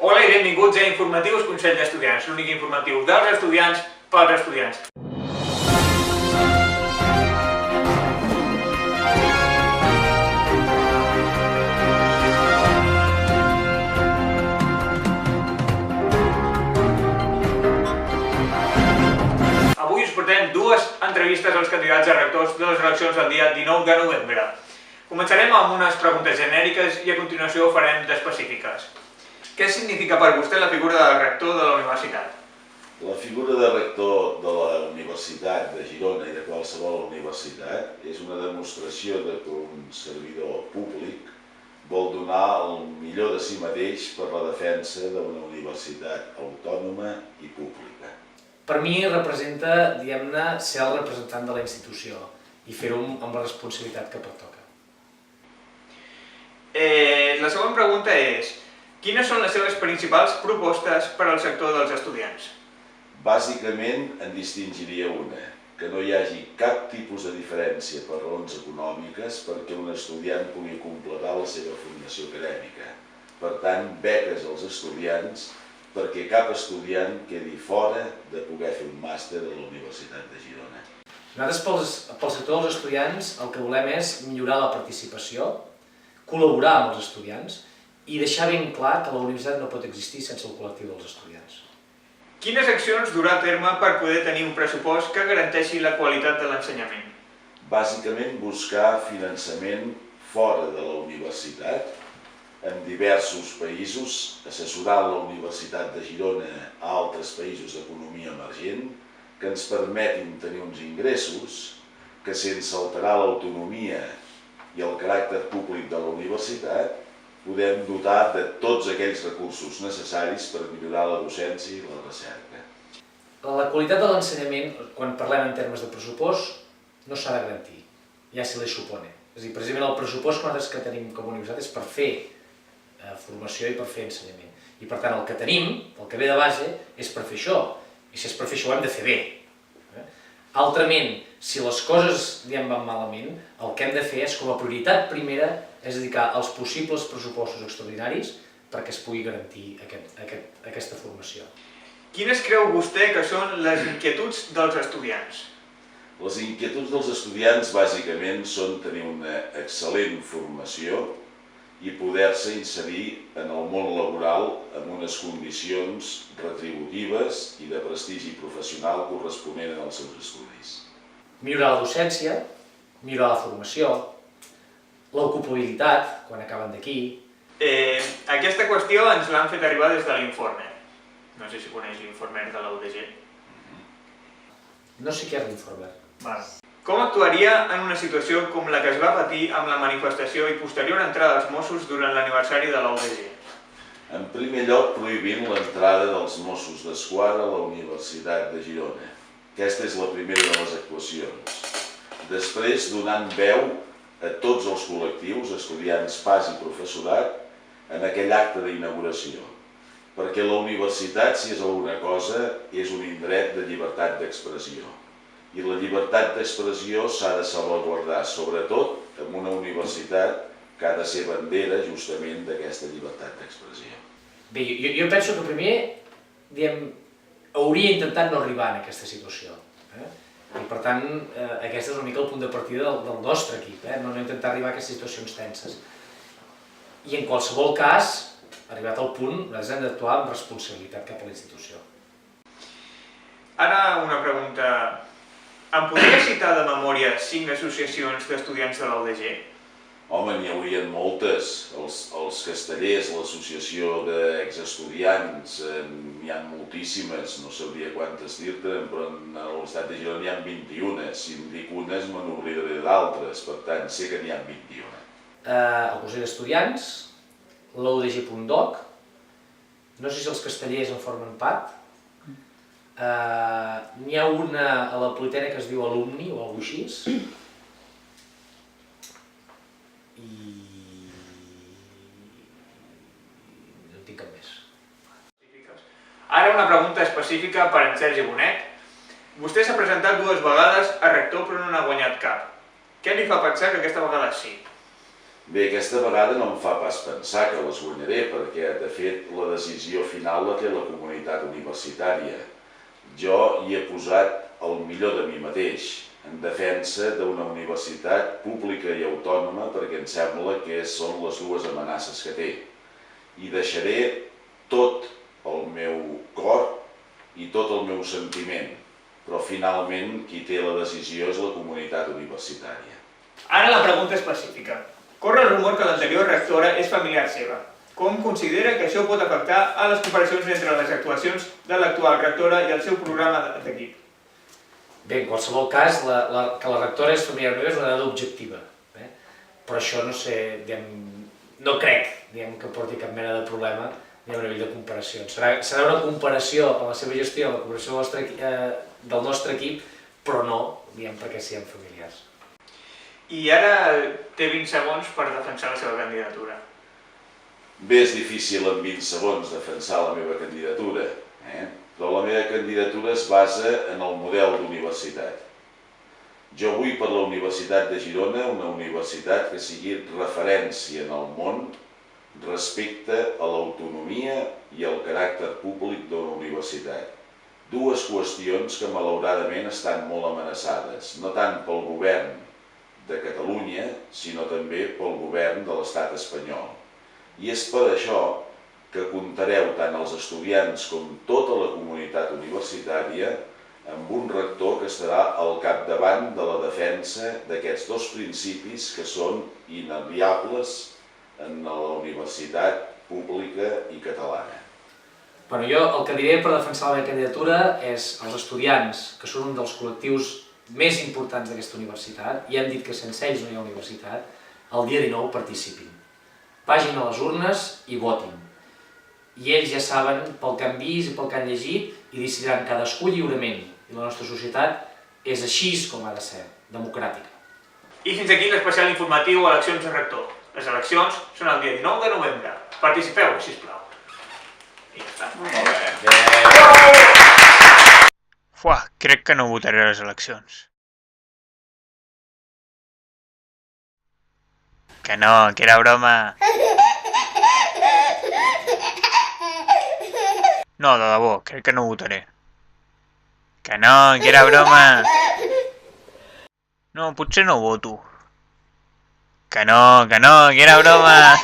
Hola i benvinguts a Informatius Consell d'Estudiants, l'únic informatiu dels estudiants pels estudiants. Avui us portem dues entrevistes als candidats a rectors de les eleccions del dia 19 de novembre. Començarem amb unes preguntes genèriques i a continuació farem d'específiques. Què significa per vostè la figura de rector de la universitat? La figura de rector de la Universitat de Girona i de qualsevol universitat és una demostració de que un servidor públic vol donar el millor de si mateix per la defensa d'una universitat autònoma i pública. Per mi representa, diguem-ne, ser el representant de la institució i fer-ho amb la responsabilitat que pertoca. La següent pregunta és: quines són les seves principals propostes per al sector dels estudiants? Bàsicament en distingiria una, que no hi hagi cap tipus de diferència per raons econòmiques perquè un estudiant pugui completar la seva formació acadèmica. Per tant, beques als estudiants perquè cap estudiant quedi fora de poder fer un màster a la Universitat de Girona. Nosaltres, pel sector dels estudiants, el que volem és millorar la participació, col·laborar amb els estudiants i deixar ben clar que la universitat no pot existir sense el col·lectiu dels estudiants. Quines accions durà a terme per poder tenir un pressupost que garanteixi la qualitat de l'ensenyament? Bàsicament buscar finançament fora de la universitat, en diversos països, assessorant la Universitat de Girona a altres països d'economia emergent, que ens permetin tenir uns ingressos que, sense alterar l'autonomia i el caràcter públic de la universitat, podem dotar de tots aquells recursos necessaris per millorar la docència i la recerca. La qualitat de l'ensenyament, quan parlem en termes de pressupost, no s'ha de garantir, ja se li supone. És a dir, precisament el pressupost que nosaltres que tenim com a universitat és per fer formació i per fer ensenyament. I per tant el que tenim, el que ve de base, és per fer això. I si és per fer això ho hem de fer bé. Altrament, si les coses van malament, el que hem de fer és, com a prioritat primera, és dedicar els possibles pressupostos extraordinaris perquè es pugui garantir aquesta formació. Quines creu vostè que són les inquietuds dels estudiants? Les inquietuds dels estudiants bàsicament són tenir una excel·lent formació i poder-se inserir en el món laboral amb unes condicions retributives i de prestigi professional corresponent als seus estudis. Millorar la docència, millorar la formació, l'ocupabilitat, quan acaben d'aquí. Aquesta qüestió ens l'han fet arribar des de l'Informer. No sé si coneix l'Informer de la UDG. No sé què és l'Informer. Com actuaria en una situació com la que es va patir amb la manifestació i posterior entrada dels Mossos durant l'aniversari de la UDG? En primer lloc, prohibint l'entrada dels Mossos d'Esquadra a la Universitat de Girona. Aquesta és la primera de les actuacions. Després, donant veu a tots els col·lectius, estudiants, pas i professorat, en aquell acte d'inauguració. Perquè la universitat, si és alguna cosa, és un indret de llibertat d'expressió. I la llibertat d'expressió s'ha de salvaguardar, sobretot en una universitat que ha de ser bandera justament d'aquesta llibertat d'expressió. Bé, jo penso que primer, hauria intentat no arribar en aquesta situació. I per tant, aquest és una mica el punt de partida del nostre equip, no intentar arribar a aquestes situacions tenses. I en qualsevol cas, arribat al punt, nosaltres hem d'actuar amb responsabilitat cap a la institució. Ara una pregunta. Em podria citar de memòria 5 associacions d'estudiants de la UDG? Home, n'hi haurien moltes. Els Castellers, l'associació d'exestudiants, n'hi ha moltíssimes, no sabria quantes dir-te, però a l'Estat de Girona n'hi ha 21. Si en dic unes, me n'oblidaré d'altres, per tant, sé que n'hi ha 21. El Consell d'Estudiants, l'UDG.doc, no sé si els Castellers en formen part, n'hi ha una a la Politècnica que es diu Alumni o alguna cosa així, i no en tinc cap més. Ara una pregunta específica per en Sergi Bonet. Vostè s'ha presentat 2 vegades a rector però no n'ha guanyat cap. Què li fa pensar que aquesta vegada sí? Bé, aquesta vegada no em fa pas pensar que les guanyaré, perquè, de fet, la decisió final la té la comunitat universitària. Jo hi he posat el millor de mi mateix, en defensa d'una universitat pública i autònoma, perquè em sembla que són les dues amenaces que té. I deixaré tot el meu cor i tot el meu sentiment, però finalment qui té la decisió és la comunitat universitària. Ara la pregunta específica. Corre el rumor que l'anterior rectora és familiar seva. Com considera que això pot afectar a les comparacions entre les actuacions de l'actual rectora i el seu programa d'equip? Bé, en qualsevol cas, que la rectora és familiar meva és una dada objectiva. Però això no sé, no crec que porti cap mena de problema a nivell de comparacions. Serà una comparació a la seva gestió, la comparació del nostre equip, però no perquè siguem familiars. I ara té 20 segons per defensar la seva candidatura. Bé, és difícil en 20 segons defensar la meva candidatura, però la meva candidatura es basa en el model d'universitat. Jo vull per la Universitat de Girona una universitat que sigui referència en el món respecte a l'autonomia i al caràcter públic d'una universitat. Dues qüestions que malauradament estan molt amenaçades, no tant pel govern de Catalunya, sinó també pel govern de l'Estat espanyol. I és per això que comptareu tant els estudiants com tota la comunitat universitària amb un rector que estarà al capdavant de la defensa d'aquests dos principis que són inaliables en la universitat pública i catalana. Jo el que diré per defensar la meva candidatura és els estudiants, que són un dels col·lectius més importants d'aquesta universitat, i hem dit que sense ells no hi ha universitat, el dia 19 participin. Vagin a les urnes i votin. I ells ja saben pel que han vist i pel que han llegit i decidiran cadascú lliurement. I la nostra societat és així com ha de ser, democràtica. I fins aquí l'especial informatiu Eleccions de Rector. Les eleccions són el dia 19 de novembre. Participeu, sisplau. I ja està. Molt bé. Fuà, crec que no votaré a les eleccions. Que no, que era broma. No, de debò, crec que no votaré. Que no, que era broma. No, potser no voto. Que no, que era broma.